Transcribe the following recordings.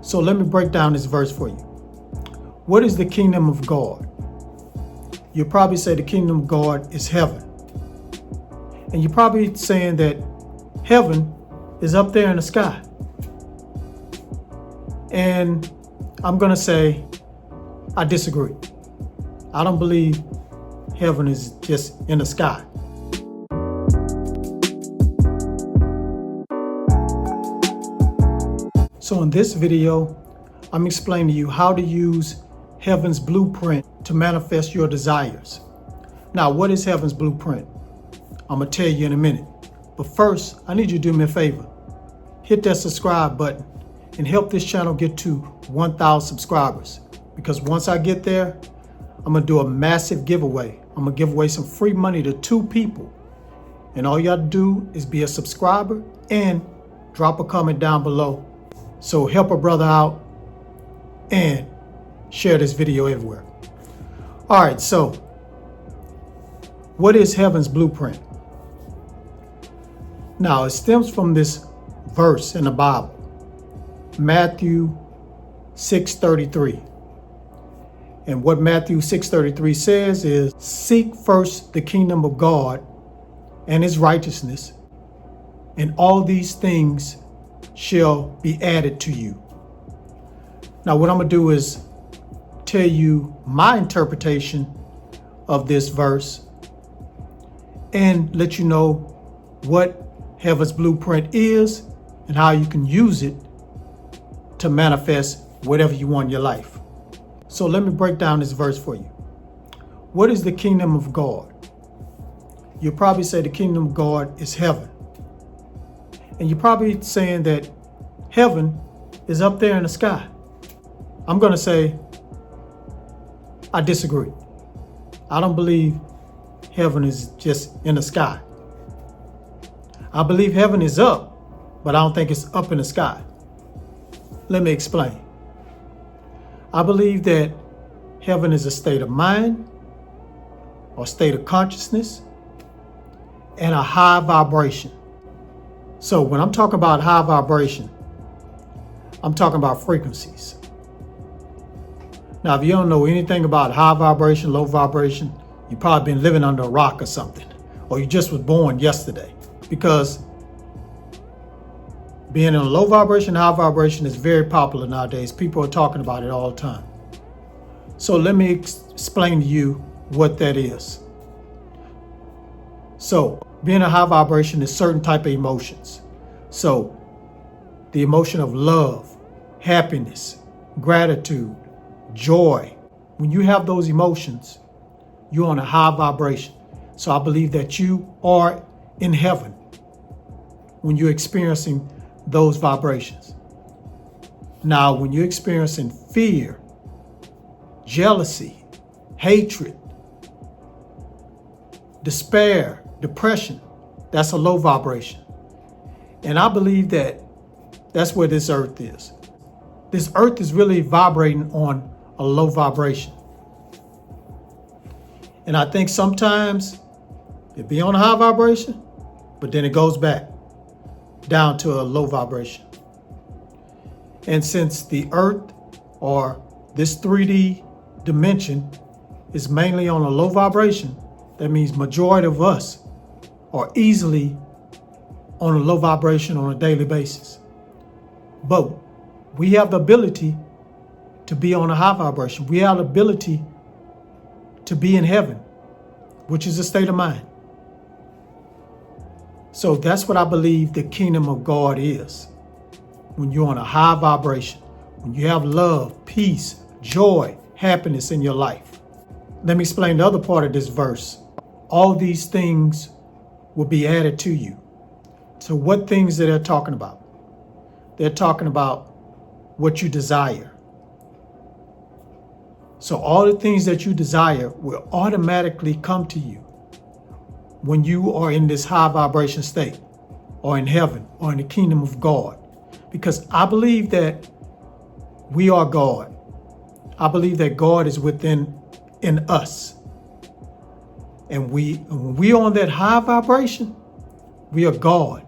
So let me break down this verse for you. What is the kingdom of God? You'll probably say the kingdom of God is heaven. And you're probably saying that heaven is up there in the sky. And I'm going to say I disagree. I don't believe heaven is just in the sky. So in this video, I'm explaining to you how to use heaven's blueprint to manifest your desires. Now, what is heaven's blueprint? I'm going to tell you in a minute. But first, I need you to do me a favor. Hit that subscribe button and help this channel get to 1,000 subscribers. Because once I get there, I'm going to do a massive giveaway. I'm going to give away some free money to 2 people. And all you have to do is be a subscriber and drop a comment down below. So help a brother out and share this video everywhere. All right, so what is heaven's blueprint? Now, it stems from this verse in the Bible, Matthew 6:33. And what Matthew 6:33 says is, seek first the kingdom of God and his righteousness, and all these things shall be added to you. Now, what I'm going to do is tell you my interpretation of this verse and let you know what heaven's blueprint is and how you can use it to manifest whatever you want in your life. So let me break down this verse for you. What is the kingdom of God? You'll probably say the kingdom of God is heaven. And you're probably saying that heaven is up there in the sky. I'm going to say I disagree. I don't believe heaven is just in the sky. I believe heaven is up, but I don't think it's up in the sky. Let me explain. I believe that heaven is a state of mind or state of consciousness and a high vibration. So when I'm talking about high vibration, I'm talking about frequencies. Now, if you don't know anything about high vibration, low vibration, you've probably been living under a rock or something, or you just was born yesterday. Because being in a low vibration, high vibration is very popular nowadays. People are talking about it all the time. So let me explain to you what that is. So being a high vibration is certain type of emotions. So the emotion of love, happiness, gratitude, joy. When you have those emotions, you're on a high vibration. So I believe that you are in heaven when you're experiencing those vibrations. Now, when you're experiencing fear, jealousy, hatred, despair, depression, that's a low vibration. And I believe that that's where this earth is. This earth is really vibrating on a low vibration. And I think sometimes it be on a high vibration, but then it goes back down to a low vibration. And since the earth or this 3D dimension is mainly on a low vibration, that means majority of us are easily on a low vibration on a daily basis. But we have the ability to be on a high vibration. We have the ability to be in heaven, which is a state of mind. So that's what I believe the kingdom of God is. When you're on a high vibration, when you have love, peace, joy, happiness in your life. Let me explain the other part of this verse. All these things will be added to you. So what things that they're talking about? They're talking about what you desire. So all the things that you desire will automatically come to you when you are in this high vibration state, or in heaven, or in the kingdom of God. Because I believe that we are God. I believe that God is within in us. And when we are on that high vibration, we are God.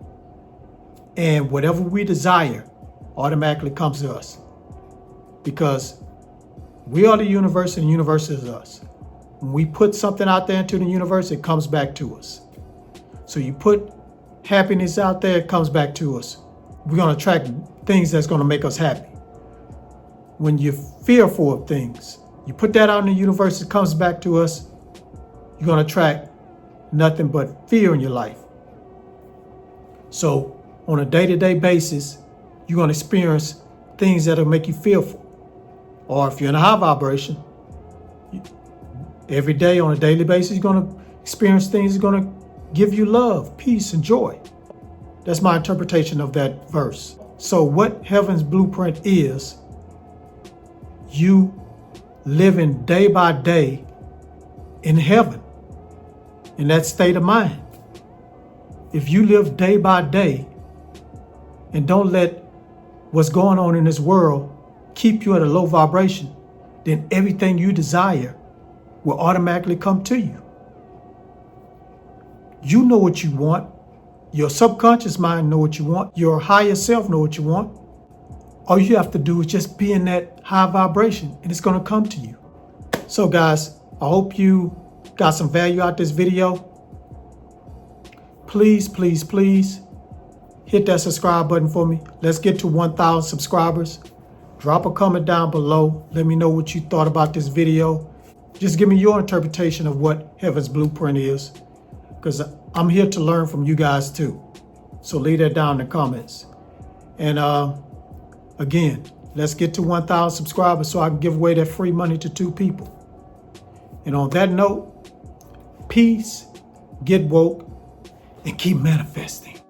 And whatever we desire automatically comes to us. because we are the universe and the universe is us. When we put something out there into the universe, it comes back to us. So you put happiness out there, it comes back to us. We're going to attract things that's going to make us happy. When you're fearful of things, you put that out in the universe, it comes back to us. You're going to attract nothing but fear in your life. So on a day-to-day basis, you're going to experience things that'll make you fearful. Or if you're in a high vibration, every day on a daily basis, you're going to experience things that are going to give you love, peace, and joy. That's my interpretation of that verse. So what Heaven's Blueprint is, you living day by day in heaven, in that state of mind. If you live day by day and don't let what's going on in this world keep you at a low vibration, then everything you desire will automatically come to you. You know what you want. Your subconscious mind know what you want. Your higher self know what you want. All you have to do is just be in that high vibration and it's going to come to you. So guys, I hope you got some value out this video. Please, please, please hit that subscribe button for me. Let's get to 1,000 subscribers. Drop a comment down below. Let me know what you thought about this video. Just give me your interpretation of what Heaven's Blueprint is, because I'm here to learn from you guys too. So leave that down in the comments. And again, let's get to 1,000 subscribers so I can give away that free money to 2 people. And on that note, peace, get woke, and keep manifesting.